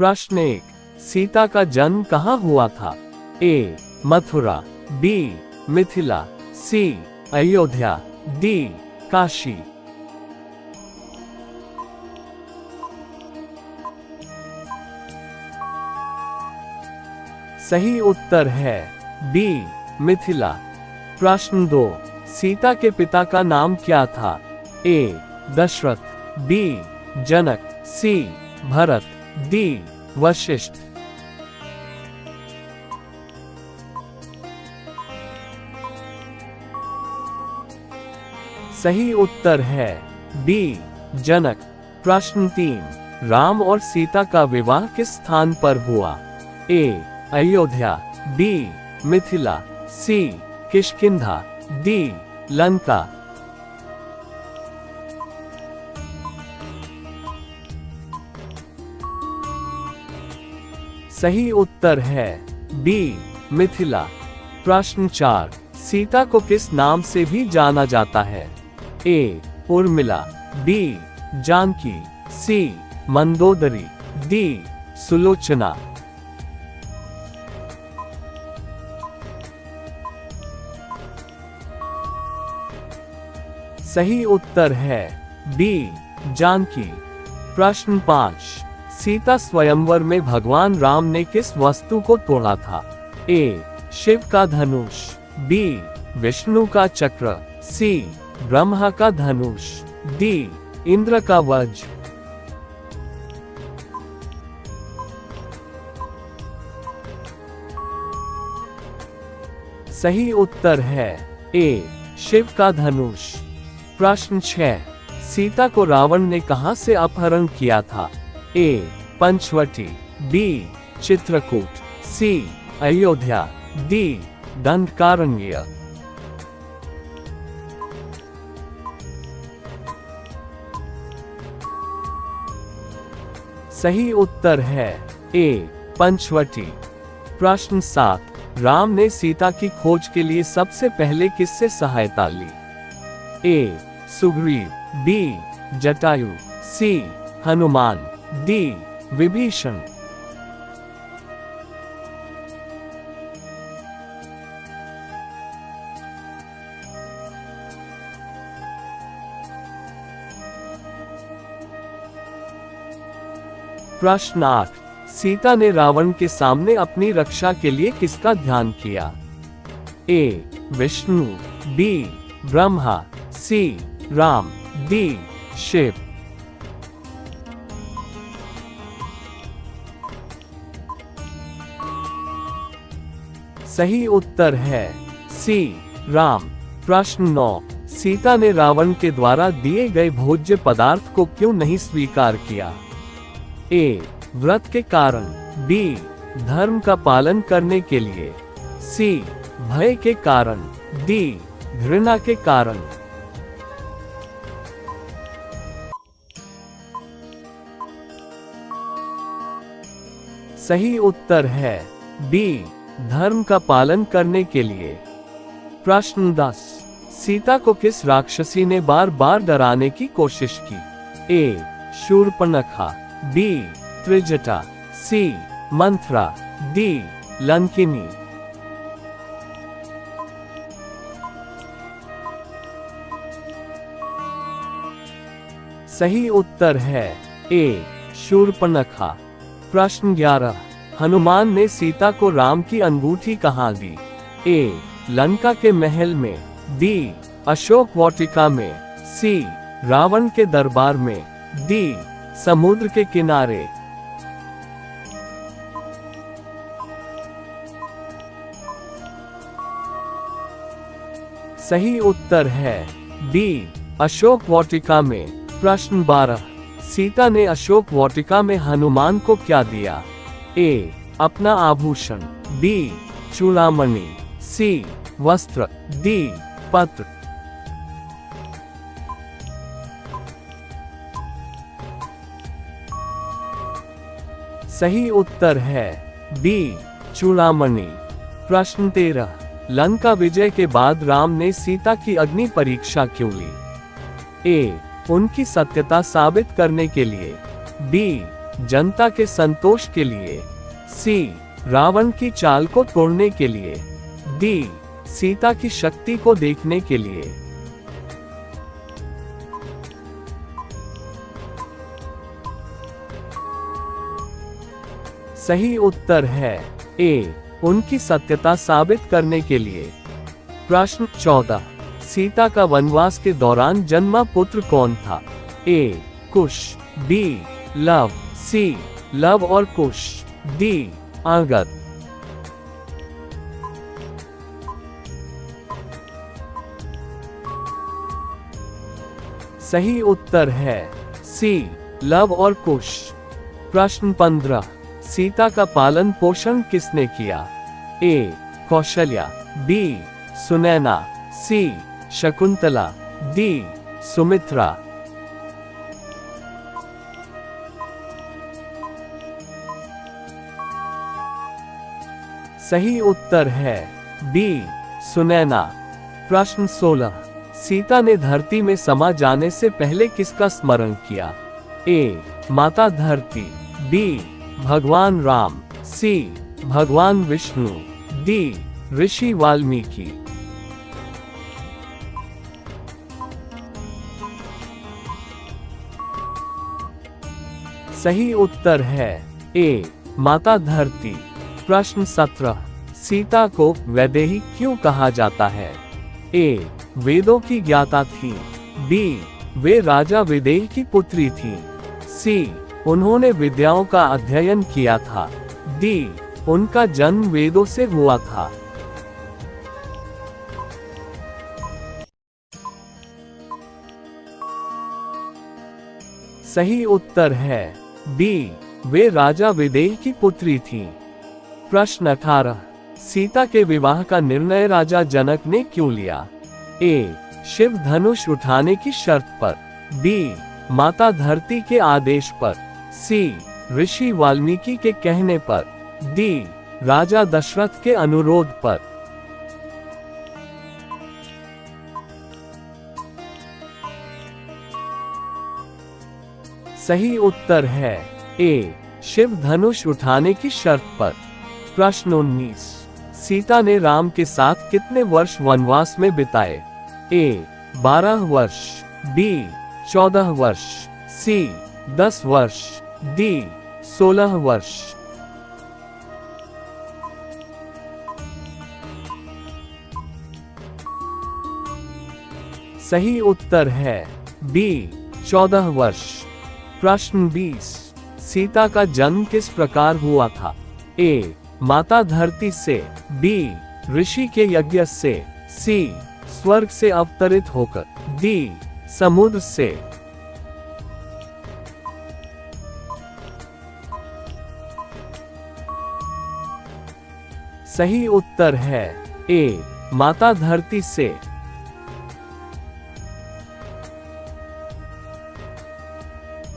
प्रश्न 1, सीता का जन्म कहाँ हुआ था? ए. मथुरा, बी. मिथिला, सी. अयोध्या, डी. काशी। सही उत्तर है बी. मिथिला। प्रश्न 2, सीता के पिता का नाम क्या था? ए. दशरथ, बी. जनक, सी. भरत, डी. वशिष्ठ। सही उत्तर है बी. जनक। प्रश्न 3, राम और सीता का विवाह किस स्थान पर हुआ? ए. अयोध्या, बी. मिथिला, सी. किष्किंधा, डी. लंका। सही उत्तर है बी. मिथिला। प्रश्न 4, सीता को किस नाम से भी जाना जाता है? ए. उर्मिला, बी. जानकी, सी. मंदोदरी, डी. सुलोचना। सही उत्तर है बी. जानकी। प्रश्न 5, सीता स्वयंवर में भगवान राम ने किस वस्तु को तोड़ा था? ए. शिव का धनुष, बी. विष्णु का चक्र, सी. ब्रह्मा का धनुष, डी. इंद्र का वज्र। सही उत्तर है ए. शिव का धनुष। प्रश्न 6, सीता को रावण ने कहां से अपहरण किया था? ए. पंचवटी, बी. चित्रकूट, सी. अयोध्या, डी. दंडकारण्य। सही उत्तर है ए. पंचवटी। प्रश्न 7, राम ने सीता की खोज के लिए सबसे पहले किससे सहायता ली? ए. सुग्रीव, बी. जटायु, सी. हनुमान, डी. विभीषण। प्रश्न 8, सीता ने रावण के सामने अपनी रक्षा के लिए किसका ध्यान किया? ए. विष्णु, बी. ब्रह्मा, सी. राम, डी. शिव। सही उत्तर है सी. राम। प्रश्न 9, सीता ने रावण के द्वारा दिए गए भोज्य पदार्थ को क्यों नहीं स्वीकार किया? ए. व्रत के कारण, बी. धर्म का पालन करने के लिए, सी. भय के कारण, डी. घृणा के कारण। सही उत्तर है बी. धर्म का पालन करने के लिए। प्रश्न 10, सीता को किस राक्षसी ने बार बार डराने की कोशिश की? ए. शूर्पणखा, बी. त्रिजटा, सी. मंथरा, डी. लंकिनी। सही उत्तर है ए. शूर्पणखा। प्रश्न 11, हनुमान ने सीता को राम की अंगूठी कहाँ दी? ए. लंका के महल में, बी. अशोक वाटिका में, सी. रावण के दरबार में, डी. समुद्र के किनारे। सही उत्तर है बी. अशोक वाटिका में। प्रश्न 12, सीता ने अशोक वाटिका में हनुमान को क्या दिया? ए. अपना आभूषण, बी. चूड़ामणि, सी. वस्त्र, डी. पत्र। सही उत्तर है बी. चूड़ामणि। प्रश्न 13, लंका विजय के बाद राम ने सीता की अग्नि परीक्षा क्यों ली? ए. उनकी सत्यता साबित करने के लिए, बी. जनता के संतोष के लिए। सी, रावण की चाल को तोड़ने के लिए। डी, सीता की शक्ति को देखने के लिए। सही उत्तर है ए, उनकी सत्यता साबित करने के लिए। प्रश्न 14, सीता का वनवास के दौरान जन्मा पुत्र कौन था? ए, कुश, बी, लव, सी, लव और कुश, डी, अंगद। सही उत्तर है सी, लव और कुश। प्रश्न 15, सीता का पालन पोषण किसने किया? ए, कौशल्या, बी, सुनैना, सी, शकुंतला, डी, सुमित्रा। सही उत्तर है बी, सुनैना। प्रश्न 16, सीता ने धरती में समा जाने से पहले किसका स्मरण किया? ए, माता धरती, बी, भगवान राम, सी, भगवान विष्णु, डी, ऋषि वाल्मीकि। सही उत्तर है ए, माता धरती। प्रश्न 17, सीता को वैदेही क्यों कहा जाता है? ए, वेदों की ज्ञाता थी, बी, वे राजा विदेह की पुत्री थी, सी, उन्होंने विद्याओं का अध्ययन किया था, डी, उनका जन्म वेदों से हुआ था। सही उत्तर है बी, वे राजा विदेह की पुत्री थीं। प्रश्न 18, सीता के विवाह का निर्णय राजा जनक ने क्यों लिया? ए, शिव धनुष उठाने की शर्त पर, बी, माता धरती के आदेश पर, सी, ऋषि वाल्मीकि के कहने पर, डी, राजा दशरथ के अनुरोध पर। सही उत्तर है ए, शिव धनुष उठाने की शर्त पर। प्रश्न 19, सीता ने राम के साथ कितने वर्ष वनवास में बिताए? ए, 12 वर्ष, बी, 14 वर्ष, सी, 10 वर्ष, डी, 16 वर्ष। सही उत्तर है बी, 14 वर्ष। प्रश्न 20, सीता का जन्म किस प्रकार हुआ था? ए, माता धरती से, बी, ऋषि के यज्ञ से, सी, स्वर्ग से अवतरित होकर, डी, समुद्र से। सही उत्तर है ए, माता धरती से।